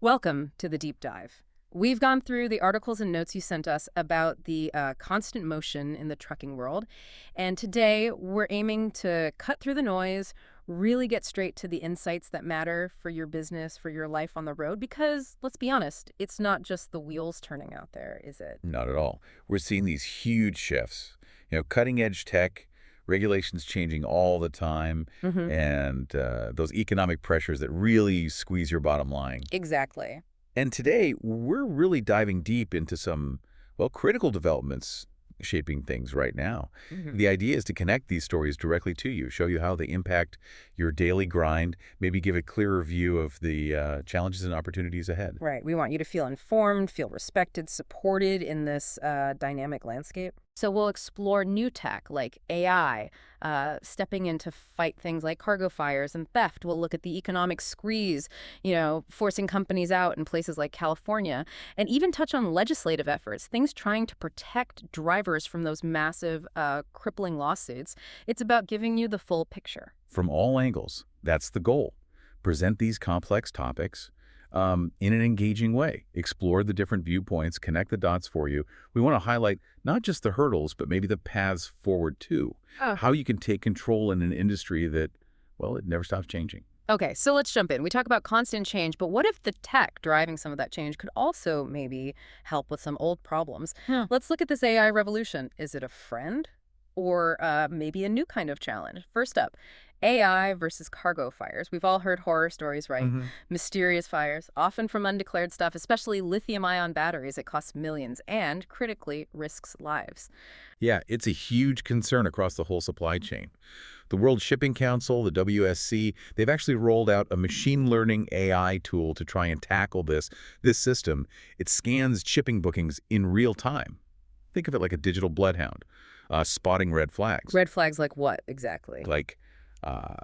Welcome to the deep dive. We've gone through the articles and notes you sent us about the constant motion in the trucking world, and today we're aiming to cut through the noise, really get straight to the insights that matter for your business, for your life on the road, because let's be honest, it's not just the wheels turning out there, is it? Not at all. We're seeing these huge shifts, cutting edge tech, regulations changing all the time, Mm-hmm. and those economic pressures that really squeeze your bottom line. Exactly. And today, we're really diving deep into some, well, critical developments shaping things right now. Mm-hmm. The idea is to connect these stories directly to you, show you how they impact your daily grind, maybe give a clearer view of the challenges and opportunities ahead. Right. We want you to feel informed, feel respected, supported in this dynamic landscape. So we'll explore new tech like AI, stepping in to fight things like cargo fires and theft. We'll look at the economic squeeze, forcing companies out in places like California, and even touch on legislative efforts, things trying to protect drivers from those massive, crippling lawsuits. It's about giving you the full picture. From all angles, that's the goal. Present these complex topics in an engaging way. Explore the different viewpoints, connect the dots for you. We want to highlight not just the hurdles, but maybe the paths forward too. Oh. How you can take control in an industry that, well, it never stops changing. Okay, so let's jump in. We talk about constant change, but what if the tech driving some of that change could also maybe help with some old problems? Let's look at this AI revolution. Is it a friend or maybe a new kind of challenge? First up, AI versus cargo fires. We've all heard horror stories, right? Mhm. Mysterious fires, often from undeclared stuff, especially lithium-ion batteries. It costs millions and, critically, risks lives. Yeah, it's a huge concern across the whole supply chain. The World Shipping Council, the WSC, they've actually rolled out a machine learning AI tool to try and tackle this system. It scans shipping bookings in real time. Think of it like a digital bloodhound, spotting red flags, Red flags like what, exactly? like uh,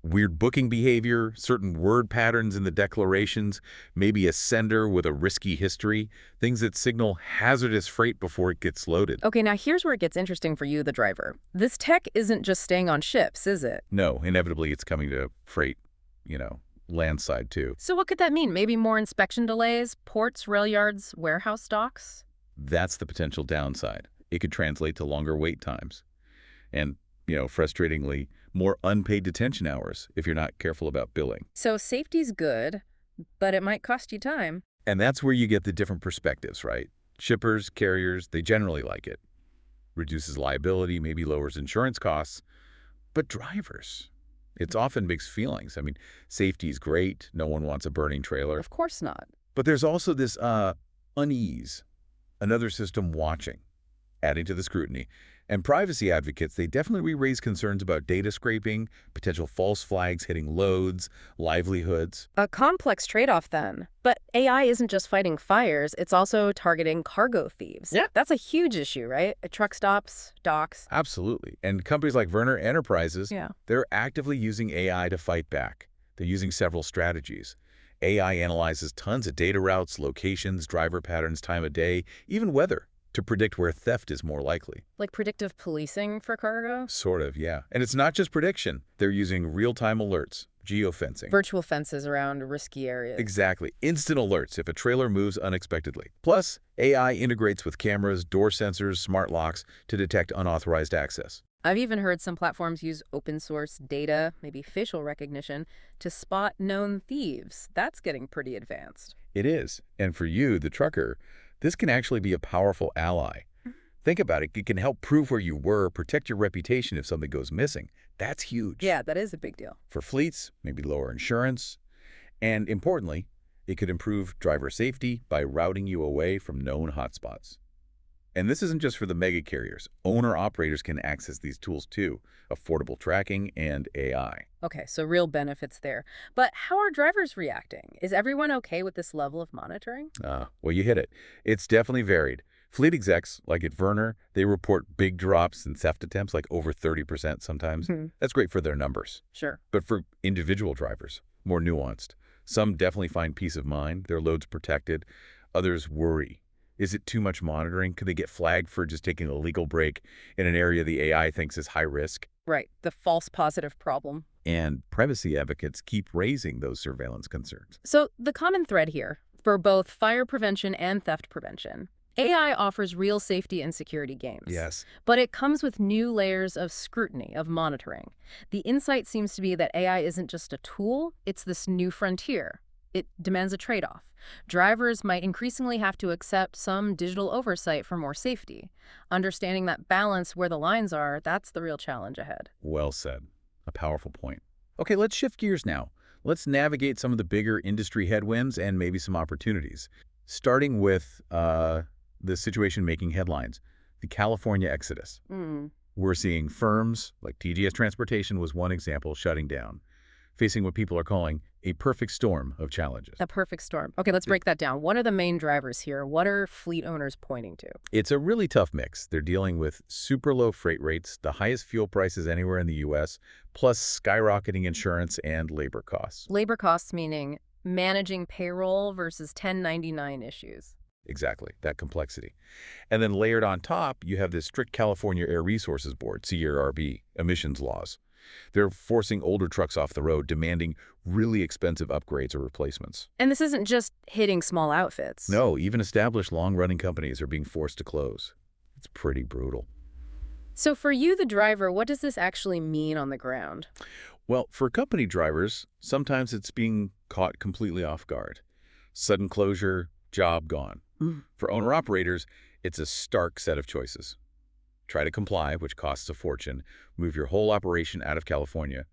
weird booking behavior, certain word patterns in the declarations, maybe a sender with a risky history, things that signal hazardous freight before it gets loaded. Okay, now here's where it gets interesting for you, the driver. This tech isn't just staying on ships, is it? No, inevitably it's coming to freight, landside too. So what could that mean? Maybe more inspection delays, ports, rail yards, warehouse docks? That's the potential downside. It could translate to longer wait times and, frustratingly, more unpaid detention hours if you're not careful about billing. So safety's good, but it might cost you time. And that's where you get the different perspectives, right? Shippers, carriers, they generally like it. Reduces liability, maybe lowers insurance costs. But drivers, it's often mixed feelings. I mean, safety is great. No one wants a burning trailer. Of course not. But there's also this unease, another system watching, adding to the scrutiny. And privacy advocates, they definitely raise concerns about data scraping, potential false flags hitting loads, livelihoods. A complex trade-off then. But AI isn't just fighting fires, it's also targeting cargo thieves. Yeah. That's a huge issue, right? Truck stops, docks. Absolutely. And companies like Werner Enterprises, Yeah. they're actively using AI to fight back. They're using several strategies. AI analyzes tons of data routes, locations, driver patterns, time of day, even weather, to predict where theft is more likely. Like predictive policing for cargo? Sort of, yeah. And it's not just prediction. They're using real-time alerts, geofencing. Virtual fences around risky areas. Exactly. Instant alerts if a trailer moves unexpectedly. Plus, AI integrates with cameras, door sensors, smart locks to detect unauthorized access. I've even heard some platforms use open source data, maybe facial recognition, to spot known thieves. That's getting pretty advanced. It is. And for you, the trucker, this can actually be a powerful ally. Think about it. It can help prove where you were, protect your reputation if something goes missing. That's huge. Yeah, that is a big deal. For fleets, maybe lower insurance. And importantly, it could improve driver safety by routing you away from known hotspots. And this isn't just for the mega carriers. Owner-operators can access these tools too, affordable tracking and AI. Okay, so real benefits there. But how are drivers reacting? Is everyone okay with this level of monitoring? Well, you hit it. It's definitely varied. Fleet execs, like at Werner, they report big drops in theft attempts, like over 30% sometimes. That's great for their numbers. Sure. But for individual drivers, more nuanced. Some definitely find peace of mind, their load's protected. Others worry. Is it too much monitoring? Could they get flagged for just taking a legal break in an area the AI thinks is high risk? Right, the false positive problem. And privacy advocates keep raising those surveillance concerns. So the common thread here, for both fire prevention and theft prevention, AI offers real safety and security gains. Yes. But it comes with new layers of scrutiny, of monitoring. The insight seems to be that AI isn't just a tool, it's this new frontier. It demands a trade-off. Drivers might increasingly have to accept some digital oversight for more safety. Understanding that balance where the lines are, that's the real challenge ahead. Well said. A powerful point. Okay, let's shift gears now. Let's navigate some of the bigger industry headwinds and maybe some opportunities. Starting with the situation making headlines, the California exodus. We're seeing firms like TGS Transportation was one example shutting down, facing what people are calling a perfect storm of challenges. A perfect storm. Okay, let's break that down. What are the main drivers here? What are fleet owners pointing to? It's a really tough mix. They're dealing with super low freight rates, the highest fuel prices anywhere in the U.S., plus skyrocketing insurance and labor costs. Labor costs meaning managing payroll versus 1099 issues. Exactly, that complexity. And then layered on top, you have this strict California Air Resources Board, CARB, emissions laws. They're forcing older trucks off the road, demanding really expensive upgrades or replacements. And this isn't just hitting small outfits. No, even established long-running companies are being forced to close. It's pretty brutal. So for you, the driver, what does this actually mean on the ground? Well, for company drivers, sometimes it's being caught completely off guard. Sudden closure, job gone. For owner-operators, it's a stark set of choices. Try to comply, which costs a fortune, move your whole operation out of California,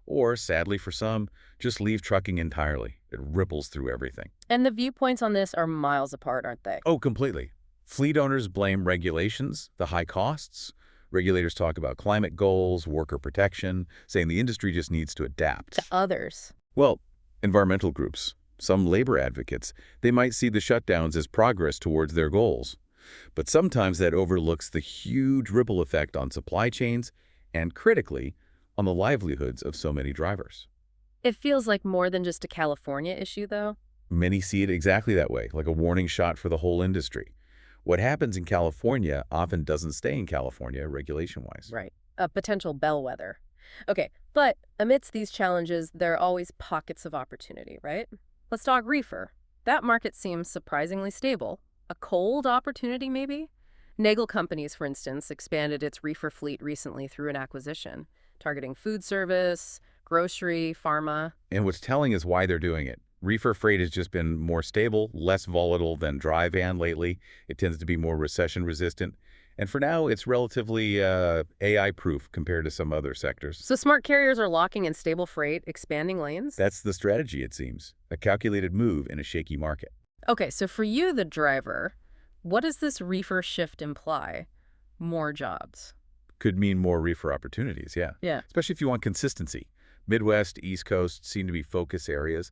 or, sadly for some, just leave trucking entirely. It ripples through everything. And the viewpoints on this are miles apart, aren't they? Oh, completely. Fleet owners blame regulations, the high costs. Regulators talk about climate goals, worker protection, saying the industry just needs to adapt. To others. Well, environmental groups, some labor advocates, they might see the shutdowns as progress towards their goals. But sometimes that overlooks the huge ripple effect on supply chains and, critically, on the livelihoods of so many drivers. It feels like more than just a California issue, though. Many see it exactly that way, like a warning shot for the whole industry. What happens in California often doesn't stay in California regulation-wise. Right. A potential bellwether. Okay, but amidst these challenges, there are always pockets of opportunity, right? Let's talk Reefer. That market seems surprisingly stable. A cold opportunity, maybe? Nagel Companies, for instance, expanded its Reefer fleet recently through an acquisition, targeting food service, grocery, pharma. And what's telling is why they're doing it. Reefer freight has just been more stable, less volatile than dry van lately. It tends to be more recession-resistant. And for now, it's relatively AI-proof compared to some other sectors. So smart carriers are locking in stable freight, expanding lanes? That's the strategy, it seems. A calculated move in a shaky market. Okay, so for you, the driver, what does this Reefer shift imply? More jobs. Could mean more reefer opportunities, yeah. Yeah. Especially if you want consistency. Midwest, East Coast seem to be focus areas.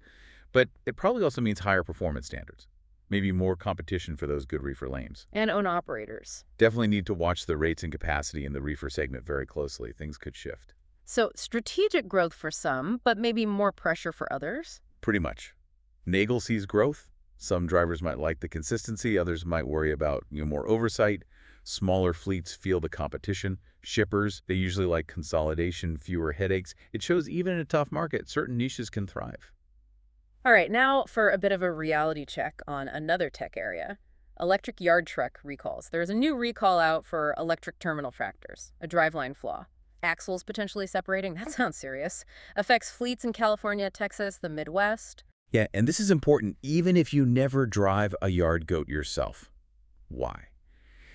But it probably also means higher performance standards. Maybe more competition for those good reefer lanes. And owner-operators. Definitely need to watch the rates and capacity in the reefer segment very closely. Things could shift. So strategic growth for some, but maybe more pressure for others? Pretty much. Nagel sees growth. Some drivers might like the consistency. Others might worry about more oversight. Smaller fleets feel the competition. Shippers, they usually like consolidation, fewer headaches. It shows even in a tough market, certain niches can thrive. All right, now for a bit of a reality check on another tech area. Electric yard truck recalls. There's a new recall out for electric terminal tractors, a driveline flaw. Axles potentially separating, that sounds serious. Affects fleets in California, Texas, the Midwest. Yeah, and this is important even if you never drive a yard goat yourself. Why?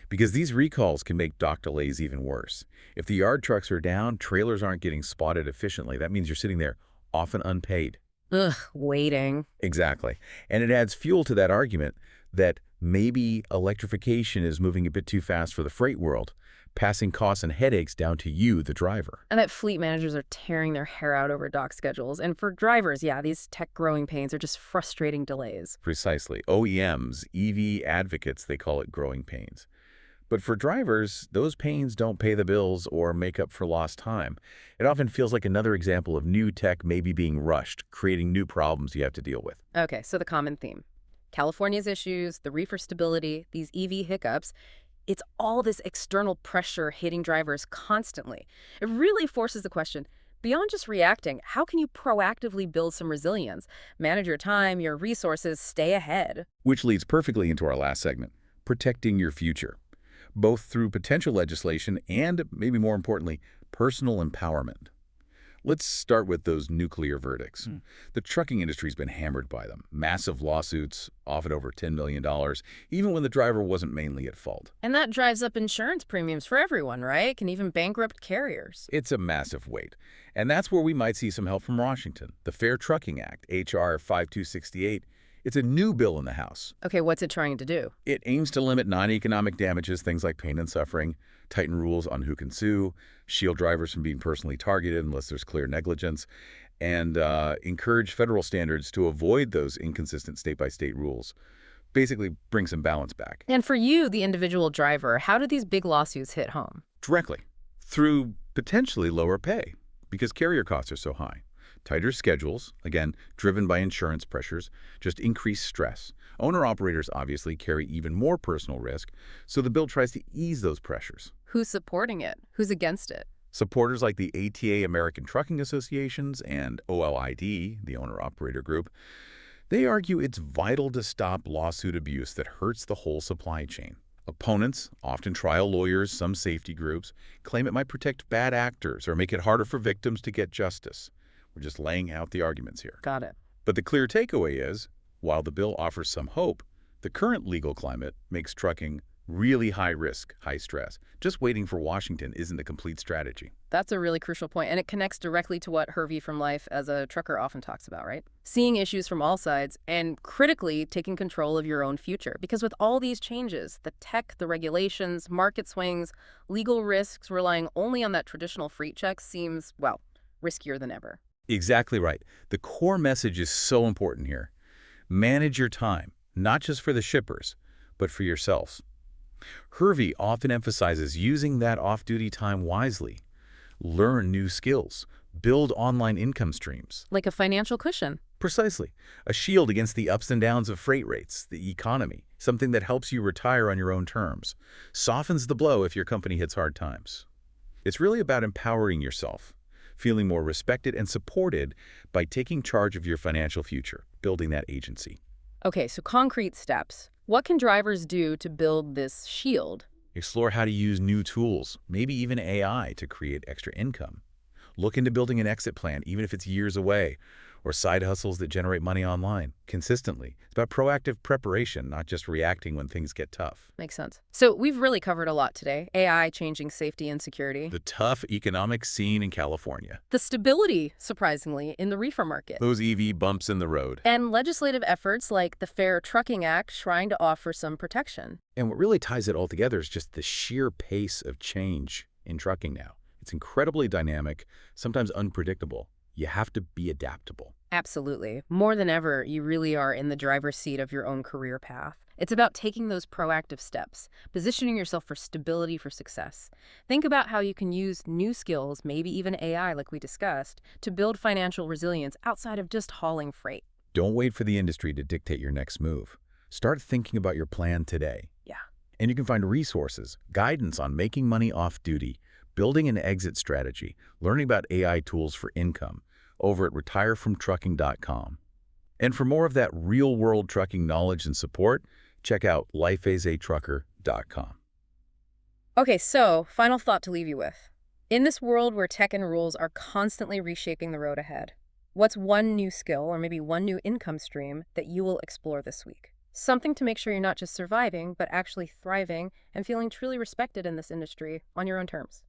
Because these recalls can make dock delays even worse. If the yard trucks are down, trailers aren't getting spotted efficiently. That means you're sitting there, often unpaid. Ugh, waiting. Exactly. And it adds fuel to that argument that maybe electrification is moving a bit too fast for the freight world, passing costs and headaches down to you, the driver. And that fleet managers are tearing their hair out over dock schedules. And for drivers, yeah, these tech growing pains are just frustrating delays. Precisely. OEMs, EV advocates, they call it growing pains. But for drivers, those pains don't pay the bills or make up for lost time. It often feels like another example of new tech maybe being rushed, creating new problems you have to deal with. Okay, so the common theme. California's issues, the reefer stability, these EV hiccups, it's all this external pressure hitting drivers constantly. It really forces the question, Beyond just reacting, how can you proactively build some resilience, manage your time, your resources, stay ahead? Which leads perfectly into our last segment, protecting your future, both through potential legislation and, maybe more importantly, personal empowerment. Let's start with those nuclear verdicts. The trucking industry's been hammered by them. Massive lawsuits, often over $10 million, even when the driver wasn't mainly at fault. And that drives up insurance premiums for everyone, right? Can even bankrupt carriers. It's a massive weight. And that's where we might see some help from Washington. The Fair Trucking Act, H.R. 5268, it's a new bill in the House. Okay, what's it trying to do? It aims to limit non-economic damages, things like pain and suffering, tighten rules on who can sue, shield drivers from being personally targeted unless there's clear negligence, and encourage federal standards to avoid those inconsistent state-by-state rules. Basically, bring some balance back. And for you, the individual driver, how do these big lawsuits hit home? Directly, through potentially lower pay, because carrier costs are so high. Tighter schedules, again, driven by insurance pressures, just increase stress. Owner-operators obviously carry even more personal risk, so the bill tries to ease those pressures. Who's supporting it? Who's against it? Supporters like the ATA American Trucking Associations and OLID, the owner-operator group, they argue it's vital to stop lawsuit abuse that hurts the whole supply chain. Opponents, often trial lawyers, some safety groups, claim it might protect bad actors or make it harder for victims to get justice. We're just laying out the arguments here. Got it. But the clear takeaway is, while the bill offers some hope, the current legal climate makes trucking really high risk, high stress. Just waiting for Washington isn't a complete strategy. That's a really crucial point, and it connects directly to what Hervey from LifeAsATrucker often talks about, right? Seeing issues from all sides and critically taking control of your own future. Because with all these changes, the tech, the regulations, market swings, legal risks, relying only on that traditional freight check seems, well, riskier than ever. Exactly right. The core message is so important here. Manage your time, not just for the shippers, but for yourselves. Hervey often emphasizes using that off-duty time wisely. Learn new skills. Build online income streams. Like a financial cushion. Precisely. A shield against the ups and downs of freight rates, the economy, something that helps you retire on your own terms. Softens the blow if your company hits hard times. It's really about empowering yourself, feeling more respected and supported by taking charge of your financial future, building that agency. Okay, so concrete steps. What can drivers do to build this shield? Explore how to use new tools, maybe even AI, to create extra income. Look into building an exit plan, even if it's years away, or side hustles that generate money online consistently. It's about proactive preparation, not just reacting when things get tough. Makes sense. So we've really covered a lot today. AI changing safety and security. The tough economic scene in California. The stability, surprisingly, in the reefer market. Those EV bumps in the road. And legislative efforts like the Fair Trucking Act trying to offer some protection. And what really ties it all together is just the sheer pace of change in trucking now. It's incredibly dynamic, sometimes unpredictable. You have to be adaptable. Absolutely. More than ever, you really are in the driver's seat of your own career path. It's about taking those proactive steps, positioning yourself for stability, for success. Think about how you can use new skills, maybe even AI like we discussed, to build financial resilience outside of just hauling freight. Don't wait for the industry to dictate your next move. Start thinking about your plan today. Yeah. And you can find resources, guidance on making money off duty, building an exit strategy, learning about AI tools for income, over at retirefromtrucking.com. And for more of that real-world trucking knowledge and support, check out LifeAsATrucker.com. Okay, so final thought to leave you with. In this world where tech and rules are constantly reshaping the road ahead, what's one new skill or maybe one new income stream that you will explore this week? Something to make sure you're not just surviving, but actually thriving and feeling truly respected in this industry on your own terms.